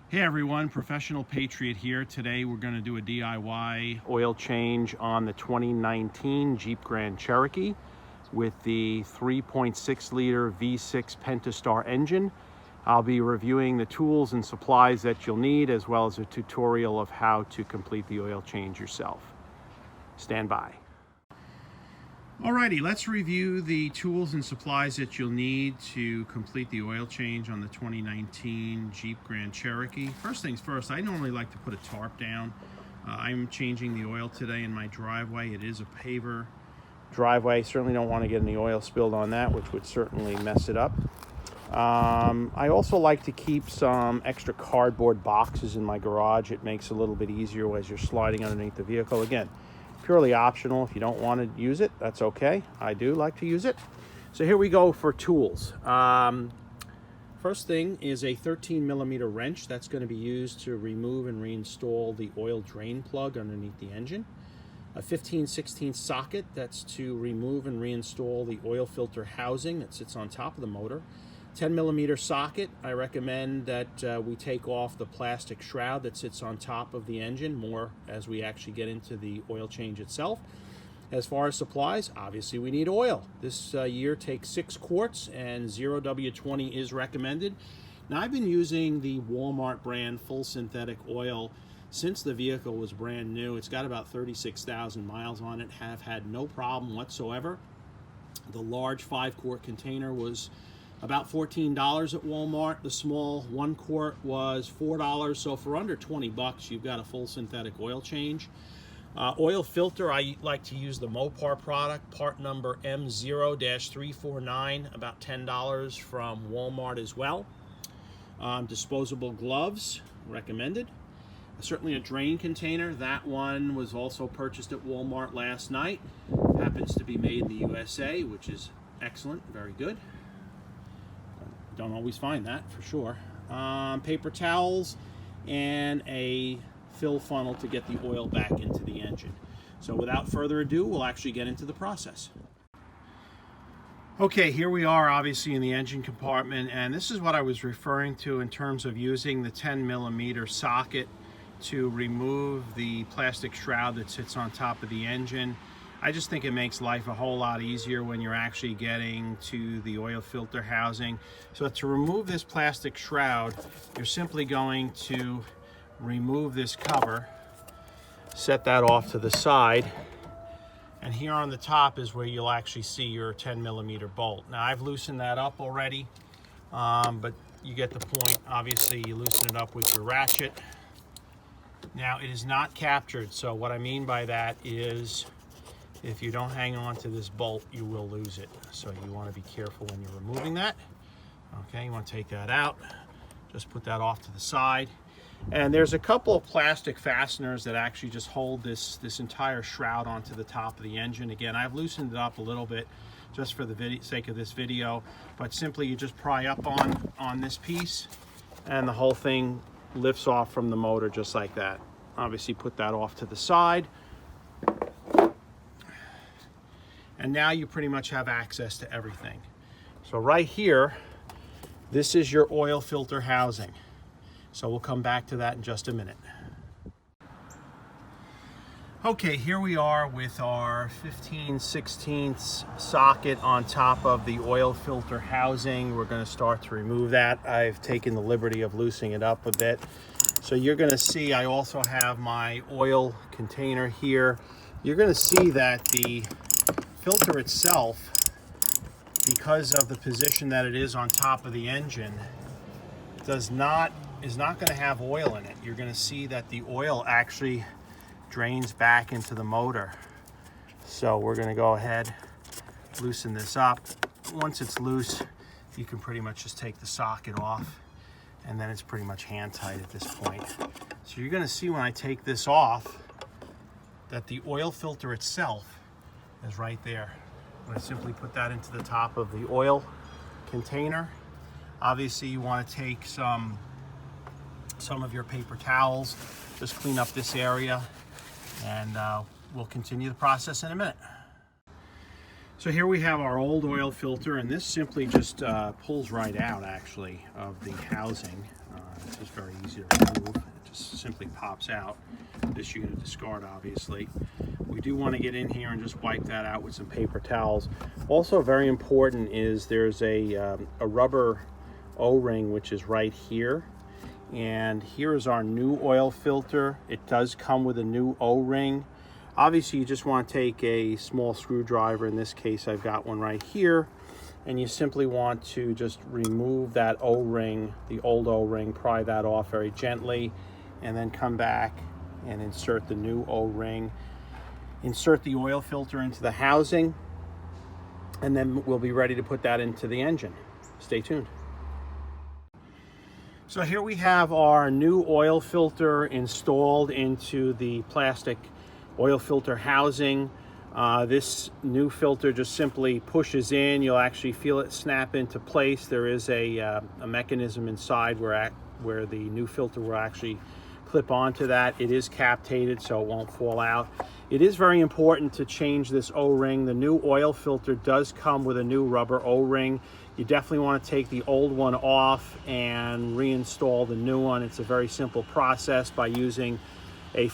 Hey everyone, Professional Patriot here. Today we're going to do a DIY oil change on the 2019 Jeep Grand Cherokee with the 3.6 liter V6 Pentastar engine. I'll be reviewing the tools and supplies that you'll need, as well as a tutorial of how to complete the oil change yourself. Stand by. Alrighty, let's review the tools and supplies that you'll need to complete the oil change on the 2019 Jeep Grand Cherokee. First things first, I normally like to put a tarp down. I'm changing the oil today in my driveway. It is a paver driveway. Certainly don't want to get any oil spilled on that, which would certainly mess it up. I also like to keep some extra cardboard boxes in my garage. It makes it a little bit easier as you're sliding underneath the vehicle. Again, purely optional. If you don't want to use it, that's okay. I do like to use it. So here we go for tools. First thing is a 13mm wrench. That's going to be used to remove and reinstall the oil drain plug underneath the engine. A 15/16 socket, that's to remove and reinstall the oil filter housing that sits on top of the motor. 10mm socket, I recommend that we take off the plastic shroud that sits on top of the engine, more as we actually get into the oil change itself. As far as supplies, obviously we need oil. This year takes 6 quarts and 0W20 is recommended. Now I've been using the Walmart brand full synthetic oil since the vehicle was brand new. It's got about 36,000 miles on it, have had no problem whatsoever. The large 5-quart container was about $14 at Walmart. The small 1 quart was $4. So for under 20 bucks, you've got a full synthetic oil change. Oil filter, I like to use the Mopar product, part number M0-349, about $10 from Walmart as well. Disposable gloves, recommended. Certainly a drain container. That one was also purchased at Walmart last night. Happens to be made in the USA, which is excellent, very good. Don't always find that for sure. Paper towels and a fill funnel to get the oil back into the engine. So without further ado, we'll actually get into the process. Okay, here we are obviously in the engine compartment, and this is what I was referring to in terms of using the 10mm socket to remove the plastic shroud that sits on top of the engine. I just think it makes life a whole lot easier when you're actually getting to the oil filter housing. So to remove this plastic shroud, you're simply going to remove this cover, set that off to the side, and here on the top is where you'll actually see your 10mm bolt. Now I've loosened that up already, but you get the point. Obviously you loosen it up with your ratchet. Now it is not captured, so what I mean by that is if you don't hang on to this bolt, you will lose it. So you want to be careful when you're removing that. Okay, you want to take that out. Just put that off to the side. And there's a couple of plastic fasteners that actually just hold this entire shroud onto the top of the engine. Again, I've loosened it up a little bit just for the sake of this video, but simply you just pry up on this piece and the whole thing lifts off from the motor just like that. Obviously put that off to the side. And now you pretty much have access to everything. So right here, this is your oil filter housing. So we'll come back to that in just a minute. Okay, here we are with our 15/16 socket on top of the oil filter housing. We're going to start to remove that. I've taken the liberty of loosening it up a bit. So you're going to see I also have my oil container here. You're going to see that the filter itself, because of the position that it is on top of the engine, is not going to have oil in it. You're going to see that the oil actually drains back into the motor. So we're going to go ahead, loosen this up. Once it's loose, you can pretty much just take the socket off, and then it's pretty much hand tight at this point. So you're going to see when I take this off that the oil filter itself is right there. I'm going to simply put that into the top of the oil container. Obviously you want to take some of your paper towels, just clean up this area, and we'll continue the process in a minute. So here we have our old oil filter, and this simply just pulls right out actually of the housing. It's just very easy to remove. It just simply pops out. This you're going to discard, obviously. We do want to get in here and just wipe that out with some paper towels. Also very important is there's a rubber O-ring which is right here. And here is our new oil filter. It does come with a new O-ring. Obviously, you just want to take a small screwdriver. In this case, I've got one right here. And you simply want to just remove that O-ring, the old O-ring, pry that off very gently, and then come back and insert the new O-ring. Insert the oil filter into the housing, and then we'll be ready to put that into the engine. Stay tuned. So here we have our new oil filter installed into the plastic oil filter housing. This new filter just simply pushes in. You'll actually feel it snap into place. There is a mechanism inside where the new filter will actually clip onto that. It is captated so it won't fall out. It is very important to change this O-ring. The new oil filter does come with a new rubber O-ring. You definitely want to take the old one off and reinstall the new one. It's a very simple process by using a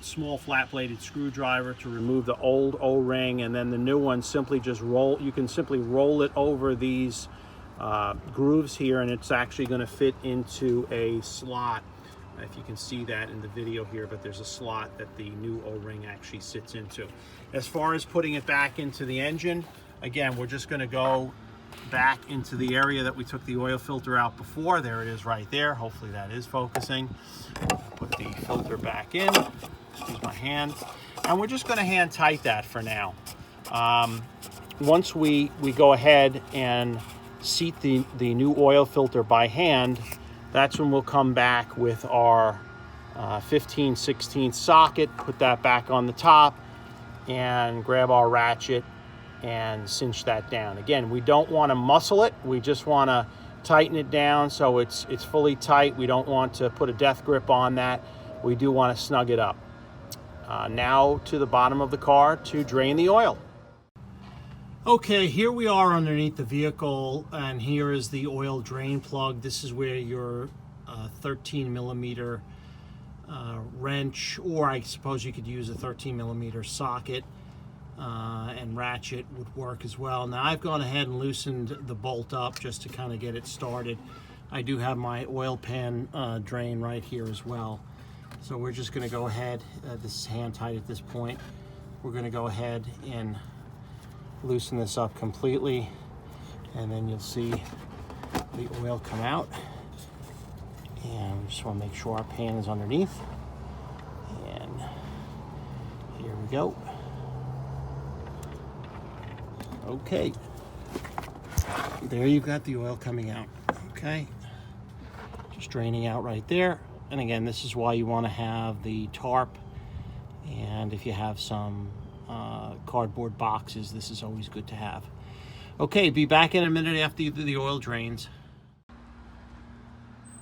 small flat-bladed screwdriver to remove the old O-ring, and then the new one simply just you can simply roll it over these grooves here, and it's actually going to fit into a slot. If you can see that in the video here, but there's a slot that the new O-ring actually sits into. As far as putting it back into the engine, again, we're just going to go back into the area that we took the oil filter out before. There it is right there. Hopefully that is focusing. Put the filter back in. Use my hand. And we're just going to hand tight that for now. Once we go ahead and seat the new oil filter by hand, that's when we'll come back with our 15/16 socket, put that back on the top, and grab our ratchet and cinch that down. Again, we don't want to muscle it. We just want to tighten it down so it's fully tight. We don't want to put a death grip on that. We do want to snug it up. Now to the bottom of the car to drain the oil. Okay, here we are underneath the vehicle, and here is the oil drain plug. This is where your 13mm wrench, or I suppose you could use a 13mm socket and ratchet would work as well. Now I've gone ahead and loosened the bolt up just to kind of get it started. I do have my oil pan drain right here as well. So we're just going to go ahead, this is hand tight at this point, we're going to go ahead and loosen this up completely, and then you'll see the oil come out. And we just want to make sure our pan is underneath, and here we go. Okay, there you've got the oil coming out. Okay, just draining out right there. And again, this is why you want to have the tarp, and if you have some cardboard boxes, this is always good to have. Okay, be back in a minute after the oil drains.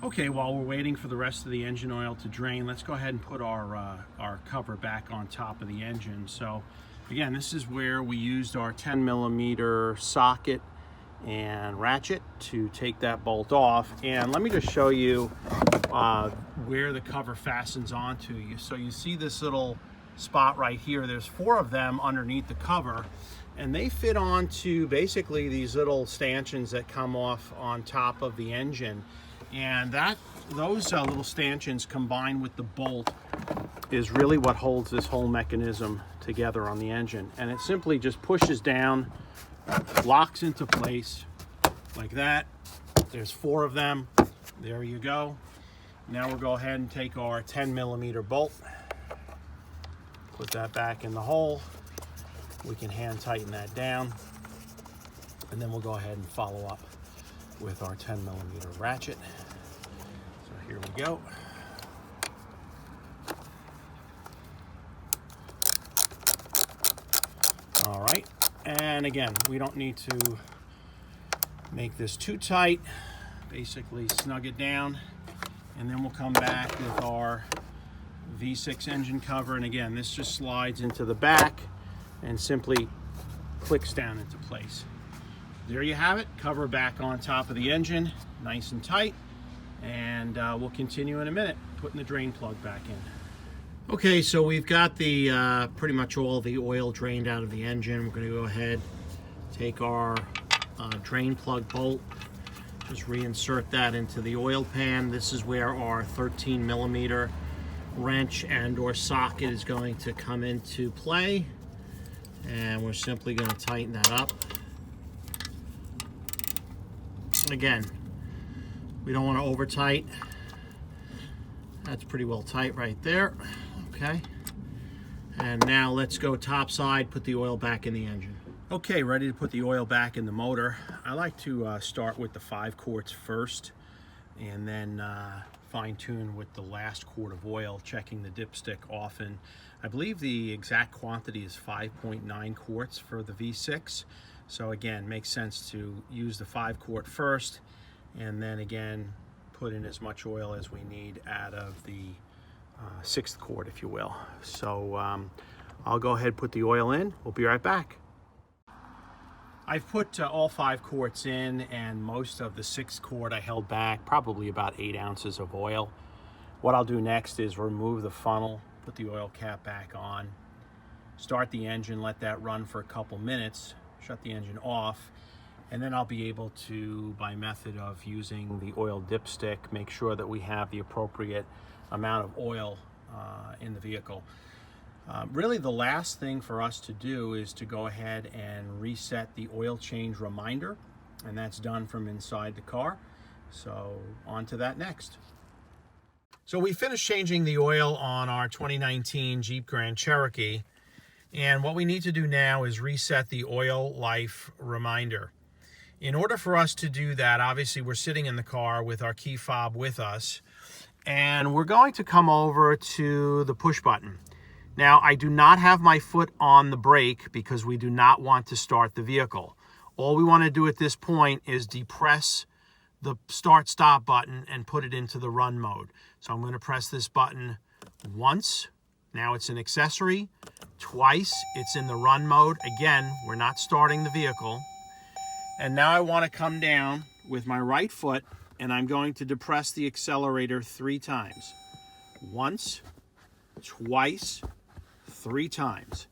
Okay, while we're waiting for the rest of the engine oil to drain, let's go ahead and put our cover back on top of the engine. So again, this is where we used our 10mm socket and ratchet to take that bolt off. And let me just show you where the cover fastens onto. So you see this little spot right here. There's 4 of them underneath the cover, and they fit onto basically these little stanchions that come off on top of the engine. And those little stanchions combined with the bolt is really what holds this whole mechanism together on the engine. And it simply just pushes down, locks into place like that. There's 4 of them. There you go. Now we'll go ahead and take our 10mm bolt, put that back in the hole. We can hand tighten that down, and then we'll go ahead and follow up with our 10mm ratchet. So here we go. All right, and again, we don't need to make this too tight. Basically snug it down, and then we'll come back with our V6 engine cover. And again, this just slides into the back and simply clicks down into place. There you have it. Cover back on top of the engine, nice and tight. And we'll continue in a minute, putting the drain plug back in. Okay, so we've got the pretty much all the oil drained out of the engine. We're going to go ahead, take our drain plug bolt, just reinsert that into the oil pan. This is where our 13 millimeter wrench and or socket is going to come into play. And we're simply going to tighten that up. Again, we don't want to over tight. That's pretty well tight right there. Okay. And now let's go top side, put the oil back in the engine. Okay, ready to put the oil back in the motor. I like to start with the 5 quarts first and then fine tune with the last quart of oil, checking the dipstick often. I believe the exact quantity is 5.9 quarts for the V6. So again, makes sense to use the 5 quart first and then again put in as much oil as we need out of the 6th quart, if you will. So I'll go ahead and put the oil in. We'll be right back. I've put all 5 quarts in, and most of the 6th quart I held back, probably about 8 ounces of oil. What I'll do next is remove the funnel, put the oil cap back on, start the engine, let that run for a couple minutes, shut the engine off, and then I'll be able to, by method of using the oil dipstick, make sure that we have the appropriate amount of oil in the vehicle. Really the last thing for us to do is to go ahead and reset the oil change reminder, and that's done from inside the car. So on to that next. So we finished changing the oil on our 2019 Jeep Grand Cherokee, and what we need to do now is reset the oil life reminder. In order for us to do that, obviously we're sitting in the car with our key fob with us, and we're going to come over to the push button. Now, I do not have my foot on the brake because we do not want to start the vehicle. All we want to do at this point is depress the start-stop button and put it into the run mode. So I'm going to press this button once. Now it's an accessory. Twice, it's in the run mode. Again, we're not starting the vehicle. And now I want to come down with my right foot, and I'm going to depress the accelerator 3 times. Once, twice, 3 times.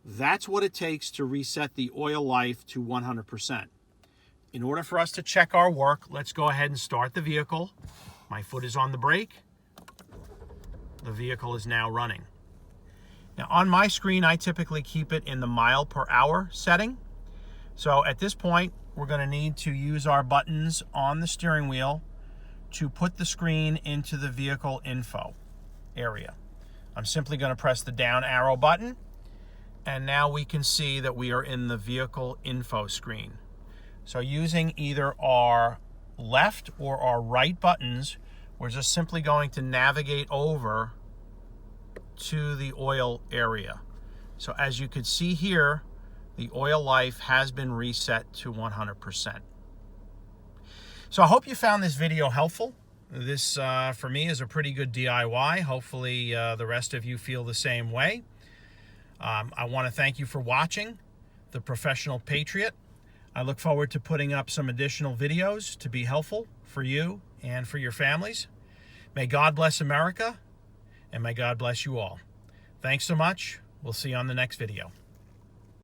That's what it takes to reset the oil life to 100%. In order for us to check our work, let's go ahead and start the vehicle. My foot is on the brake. The vehicle is now running. Now on my screen, I typically keep it in the mile per hour setting. So at this point, we're going to need to use our buttons on the steering wheel to put the screen into the vehicle info area. I'm simply going to press the down arrow button, and now we can see that we are in the vehicle info screen. So using either our left or our right buttons, we're just simply going to navigate over to the oil area. So as you can see here, the oil life has been reset to 100%. So I hope you found this video helpful. This, for me, is a pretty good DIY. Hopefully the rest of you feel the same way. I want to thank you for watching The Professional Patriot. I look forward to putting up some additional videos to be helpful for you and for your families. May God bless America, and may God bless you all. Thanks so much. We'll see you on the next video.